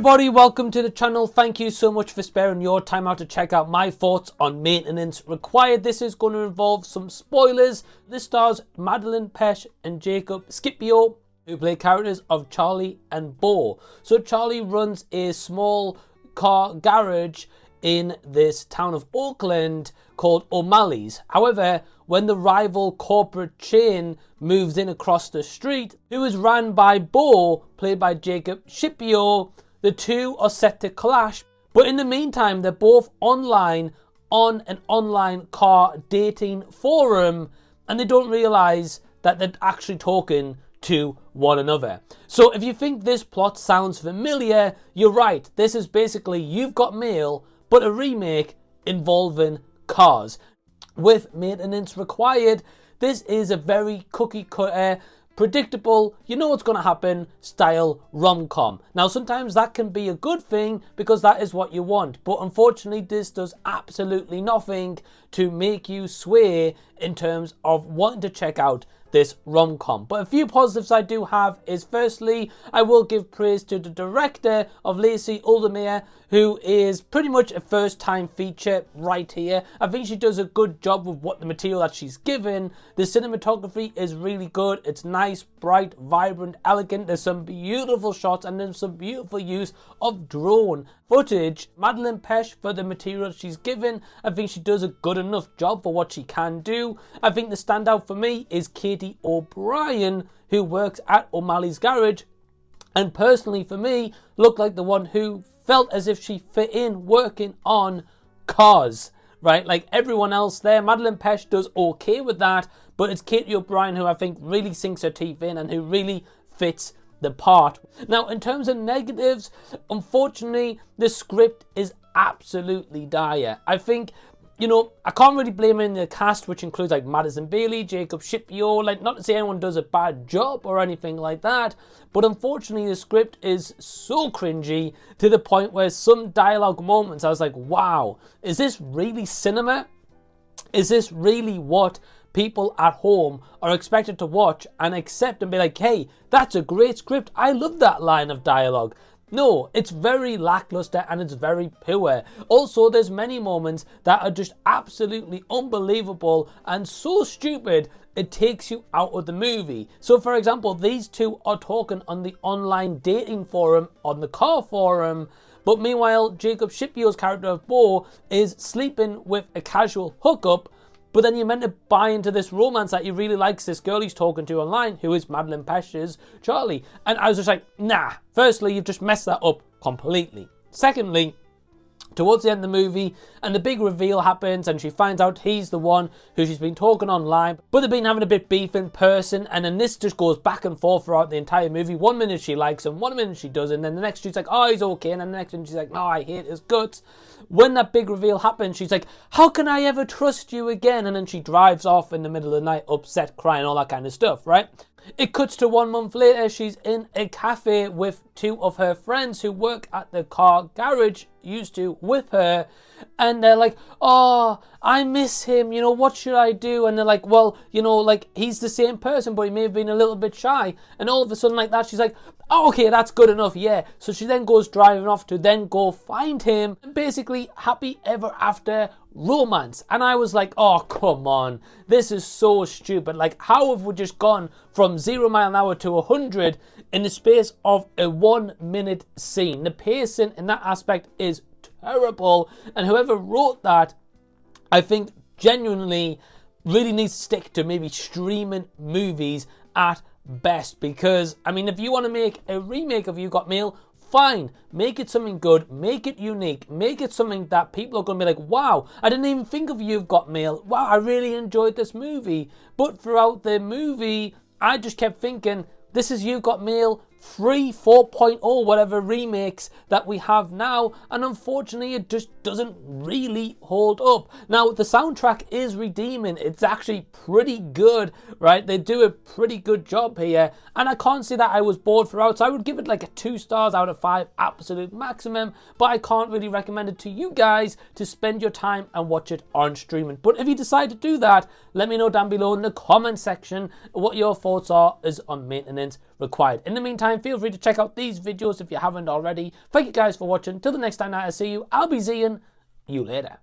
everybody, welcome to the channel. Thank you so much for sparing your time out to check out my thoughts on Maintenance Required. This is going to involve some spoilers. This stars Madelaine, Petsch and Jacob Scipio, who play characters of Charlie and Beau. So Charlie runs a small car garage in this town of Oakland called O'Malley's. However, when the rival corporate chain moves in across the street, who is ran by Beau, played by Jacob Scipio, the two are set to clash. But in the meantime, they're both online on an online car dating forum, and they don't realize that they're actually talking to one another. So if you think this plot sounds familiar, you're right. This is basically You've Got Mail, but a remake involving cars. With Maintenance Required, this is a very cookie cutter, predictable, you know what's going to happen style rom-com. Now sometimes that can be a good thing because that is what you want, but unfortunately this does absolutely nothing to make you sway in terms of wanting to check out this rom-com. But a few positives I do have is, firstly, I will give praise to the director of Lacey Uhlemeyer, who is pretty much a first-time feature right here. I think she does a good job with what the material that she's given. The cinematography is really good. It's nice, bright, vibrant, elegant. There's some beautiful shots and there's some beautiful use of drone footage. Madelaine Petsch, for the material she's given, I think she does a good enough job for what she can do. I think the standout for me is Katy O'Brien, who works at O'Malley's garage, and personally for me looked like the one who felt as if she fit in working on cars, right? Like everyone else there, Madelaine Petsch does okay with that, but it's Katy O'Brien who I think really sinks her teeth in and who really fits the part. Now, in terms of negatives, unfortunately, the script is absolutely dire. I think, you know, I can't really blame it in the cast, which includes like Madison Bailey, Jacob Scipio, like not to say anyone does a bad job or anything like that, but unfortunately the script is so cringy to the point where some dialogue moments I was like, wow, is this really cinema? Is this really what people at home are expected to watch and accept and be like, hey, that's a great script, I love that line of dialogue? No, it's very lackluster and it's very poor. Also, there's many moments that are just absolutely unbelievable and so stupid it takes you out of the movie. So for example, these two are talking on the online dating forum, on the car forum, but meanwhile Jacob Scipio's character of Beau is sleeping with a casual hookup. But then you're meant to buy into this romance that he really likes this girl he's talking to online, who is Madelaine Petsch's Charlie. And I was just like, nah. Firstly, you've just messed that up completely. Secondly, towards the end of the movie, and the big reveal happens, and she finds out he's the one who she's been talking online, but they've been having a bit beef in person, and then this just goes back and forth throughout the entire movie. One minute she likes him, one minute she doesn't, and then the next she's like, oh, he's okay, and then the next one she's like, no, I hate his guts. When that big reveal happens, she's like, how can I ever trust you again? And then she drives off in the middle of the night, upset, crying, all that kind of stuff, right? It cuts to 1 month later, she's in a cafe with two of her friends who work at the car garage, used to, with her, and they're like, oh, I miss him, you know, what should I do? And they're like, well, you know, like, he's the same person, but he may have been a little bit shy. And all of a sudden like that, she's like, oh, okay, that's good enough, yeah. So she then goes driving off to then go find him, and basically happy ever after romance. And I was like, oh, come on, this is so stupid. Like, how have we just gone from 0 mile an hour to 100 in the space of a 1 minute scene? The pacing in that aspect is terrible, and whoever wrote that, I think genuinely really needs to stick to maybe streaming movies at best. Because I mean, if you want to make a remake of You Got Mail, fine, make it something good, make it unique, make it something that people are going to be like, wow, I didn't even think of You've Got Mail, wow, I really enjoyed this movie. But throughout the movie, I just kept thinking, this is You've Got Mail 3, 4.0, whatever remakes that we have now, and unfortunately it just doesn't really hold up. Now, the soundtrack is redeeming. It's actually pretty good, right? They do a pretty good job here, and I can't say that I was bored throughout, so I would give it like a 2 stars out of 5, absolute maximum, but I can't really recommend it to you guys to spend your time and watch it on streaming. But if you decide to do that, let me know down below in the comment section what your thoughts are on Maintenance required. In the meantime, feel free to check out these videos if you haven't already. Thank you guys for watching. Till the next time I see you, I'll be seeing you later.